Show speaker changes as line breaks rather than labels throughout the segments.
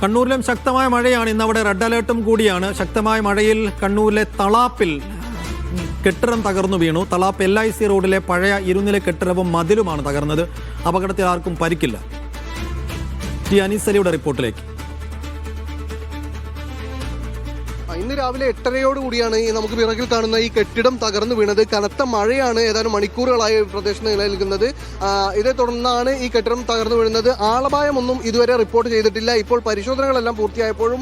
കണ്ണൂരിലും ശക്തമായ മഴയാണ്. ഇന്നവിടെ റെഡ് അലേർട്ടും കൂടിയാണ്. ശക്തമായ മഴയിൽ കണ്ണൂരിലെ തളാപ്പിൽ കെട്ടിടം തകർന്നു വീണു. തളാപ്പ് LIC റോഡിലെ പഴയ ഇരുനില കെട്ടിടവും മതിലുമാണ് തകർന്നത്. അപകടത്തിൽ ആർക്കും പരിക്കില്ല. ടി അനീസലിയുടെ റിപ്പോർട്ടിലേക്ക്.
ഇന്ന് രാവിലെ 8:30യോടുകൂടിയാണ് നമുക്ക് പിറകിൽ കാണുന്ന ഈ കെട്ടിടം തകർന്നു വീണത്. കനത്ത മഴയാണ് ഏതാനും മണിക്കൂറുകളായി പ്രദേശത്ത് നിലനിൽക്കുന്നത്. ഇതേ തുടർന്നാണ് ഈ കെട്ടിടം തകർന്നു വീഴുന്നത്. ആളപായമൊന്നും ഇതുവരെ റിപ്പോർട്ട് ചെയ്തിട്ടില്ല. ഇപ്പോൾ പരിശോധനകളെല്ലാം പൂർത്തിയായപ്പോഴും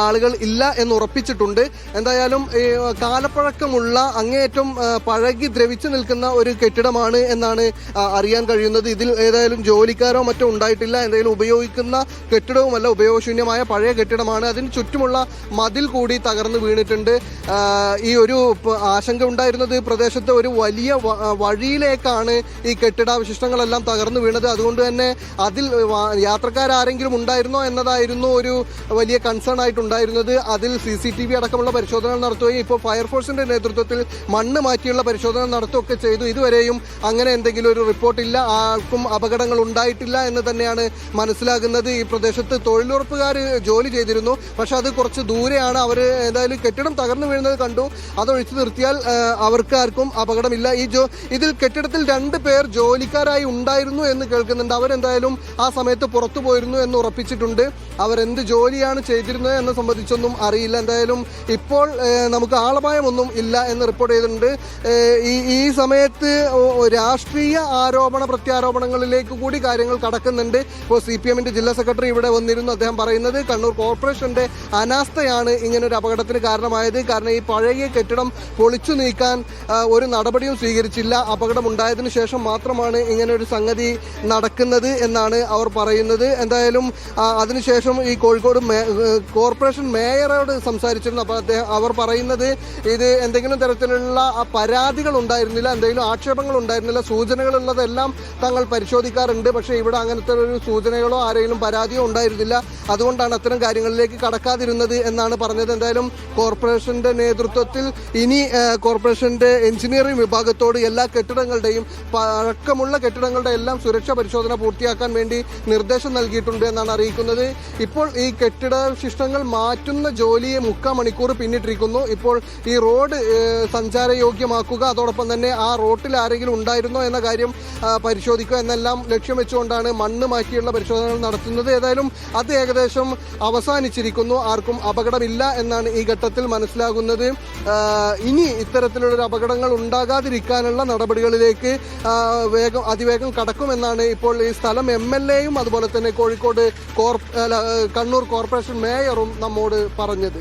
ആളുകൾ ഇല്ല എന്ന് ഉറപ്പിച്ചിട്ടുണ്ട്. എന്തായാലും കാലപ്പഴക്കമുള്ള അങ്ങേയറ്റം പഴകി ദ്രവിച്ചു നിൽക്കുന്ന ഒരു കെട്ടിടമാണ് എന്നാണ് അറിയാൻ കഴിയുന്നത്. ഇതിൽ ഏതായാലും ജോലിക്കാരോ മറ്റോ ഉണ്ടായിട്ടില്ല. എന്തെങ്കിലും ഉപയോഗിക്കുന്ന കെട്ടിടവുമല്ല, ഉപയോഗശൂന്യമായ പഴയ കെട്ടിടമാണ്. അതിന് ചുറ്റുമുള്ള മതിൽ കൂടി തകർന്നു വീണിട്ടുണ്ട്. ഈ ഒരു ആശങ്ക ഉണ്ടായിരുന്നത് പ്രദേശത്ത് ഒരു വലിയ വഴിയിലേക്കാണ് ഈ കെട്ടിടാവശിഷ്ടങ്ങളെല്ലാം തകർന്നു വീണത്. അതുകൊണ്ട് തന്നെ അതിൽ യാത്രക്കാരെങ്കിലും ഉണ്ടായിരുന്നോ എന്നതായിരുന്നു ഒരു വലിയ കൺസേൺ ആയിട്ടുണ്ടായിരുന്നത്. അതിൽ CCTV അടക്കമുള്ള പരിശോധന നടത്തുകയും ഇപ്പോൾ ഫയർഫോഴ്സിന്റെ നേതൃത്വത്തിൽ മണ്ണ് മാറ്റിയുള്ള പരിശോധന നടത്തുകയൊക്കെ ചെയ്തു. ഇതുവരെയും അങ്ങനെ എന്തെങ്കിലും ഒരു റിപ്പോർട്ടില്ല. ആർക്കും അപകടങ്ങൾ ഉണ്ടായിട്ടില്ല എന്ന് തന്നെയാണ് മനസ്സിലാകുന്നത്. ഈ പ്രദേശത്ത് തൊഴിലുറപ്പുകാർ ജോലി ചെയ്തിരുന്നു. പക്ഷെ അത് കുറച്ച് ദൂരെയാണ്. അവർ ഏതായാലും കെട്ടിടം തകർന്നു വീഴുന്നത് കണ്ടു. അതൊഴിച്ചു നിർത്തിയാൽ അവർക്ക് ആർക്കും അപകടമില്ല. ഇതിൽ കെട്ടിടത്തിൽ 2 പേർ ജോലിക്കാരായി ഉണ്ടായിരുന്നു എന്ന് കേൾക്കുന്നുണ്ട്. അവരെന്തായാലും ആ സമയത്ത് പുറത്തു പോയിരുന്നു എന്ന് ഉറപ്പിച്ചിട്ടുണ്ട്. അവരെന്ത് ജോലിയാണ് ചെയ്തിരുന്നത് എന്നെ സംബന്ധിച്ചൊന്നും അറിയില്ല. എന്തായാലും ഇപ്പോൾ നമുക്ക് ആളപായമൊന്നും ഇല്ല എന്ന് റിപ്പോർട്ട് ചെയ്തിട്ടുണ്ട്. ഈ സമയത്ത് രാഷ്ട്രീയ ആരോപണ പ്രത്യാരോപണങ്ങളിലേക്ക് കൂടി കാര്യങ്ങൾ കടക്കുന്നുണ്ട്. ഇപ്പോൾ CPM-ന്റെ ജില്ലാ സെക്രട്ടറി ഇവിടെ വന്നിരുന്നു. അദ്ദേഹം പറയുന്നത് കണ്ണൂർ കോർപ്പറേഷന്റെ അനാസ്ഥയാണ് ഇങ്ങനൊരു അപകടത്തിന് കാരണമായത്. കാരണം ഈ പഴയ കെട്ടിടം പൊളിച്ചു നീക്കാൻ ഒരു നടപടിയും സ്വീകരിച്ചില്ല. അപകടം ഉണ്ടായതിനു ശേഷം മാത്രമാണ് ഇങ്ങനെ ഒരു സംഗതി നടക്കുന്നത് എന്നാണ് അവർ പറയുന്നത്. എന്തായാലും അതിനുശേഷം ഈ കോഴിക്കോട് കോർപ്പറേഷൻ മേയറോട് സംസാരിച്ചിരുന്നു. അപ്പോൾ അവർ പറയുന്നത് ഇത് എന്തെങ്കിലും തരത്തിലുള്ള പരാതികൾ ഉണ്ടായിരുന്നില്ല, എന്തെങ്കിലും ആക്ഷേപങ്ങൾ ഉണ്ടായിരുന്നില്ല, സൂചനകളുള്ളതെല്ലാം തങ്ങൾ പരിശോധിക്കാറുണ്ട്. പക്ഷേ ഇവിടെ അങ്ങനത്തെ ഒരു സൂചനകളോ ആരെങ്കിലും പരാതിയോ ഉണ്ടായിരുന്നില്ല. അതുകൊണ്ടാണ് അത്തരം കാര്യങ്ങളിലേക്ക് കടക്കാതിരുന്നത് എന്നാണ് പറഞ്ഞത്. എന്തായാലും കോർപ്പറേഷന്റെ നേതൃത്വത്തിൽ ഇനി കോർപ്പറേഷന്റെ എഞ്ചിനീയറിംഗ് വിഭാഗത്തോട് എല്ലാ കെട്ടിടങ്ങളുടെയും പഴക്കമുള്ള കെട്ടിടങ്ങളുടെ എല്ലാം സുരക്ഷാ പരിശോധന പൂർത്തിയാക്കാൻ വേണ്ടി നിർദ്ദേശം നൽകിയിട്ടുണ്ട് എന്നാണ് അറിയിക്കുന്നത്. ഇപ്പോൾ ഈ കെട്ടിടാവശിഷ്ടങ്ങൾ മാറ്റുന്ന ജോലിയെ 3/4 മണിക്കൂർ പിന്നിട്ടിരിക്കുന്നു. ഇപ്പോൾ ഈ റോഡ് സഞ്ചാരയോഗ്യമാക്കുക, അതോടൊപ്പം തന്നെ ആ റോട്ടിൽ ആരെങ്കിലും ഉണ്ടായിരുന്നോ എന്ന കാര്യം പരിശോധിക്കുക എന്നെല്ലാം ലക്ഷ്യം വെച്ചുകൊണ്ടാണ് മണ്ണ് മാറ്റിയുള്ള പരിശോധനകൾ നടത്തുന്നത്. ഏതായാലും അത് ഏകദേശം അവസാനിച്ചിരിക്കുന്നു. ആർക്കും അപകടമില്ല എന്നാണ് ഈ ഘട്ടത്തിൽ മനസ്സിലാകുന്നത്. ഇനി ഇത്തരത്തിലുള്ള അപകടങ്ങൾ ഉണ്ടാകാതിരിക്കാനുള്ള നടപടികളിലേക്ക് അതിവേഗം കടക്കുമെന്നാണ് ഇപ്പോൾ ഈ സ്ഥലം MLA-യും അതുപോലെ തന്നെ കോഴിക്കോട് കണ്ണൂർ കോർപ്പറേഷൻ മേയറും നമ്മോട് പറഞ്ഞത്.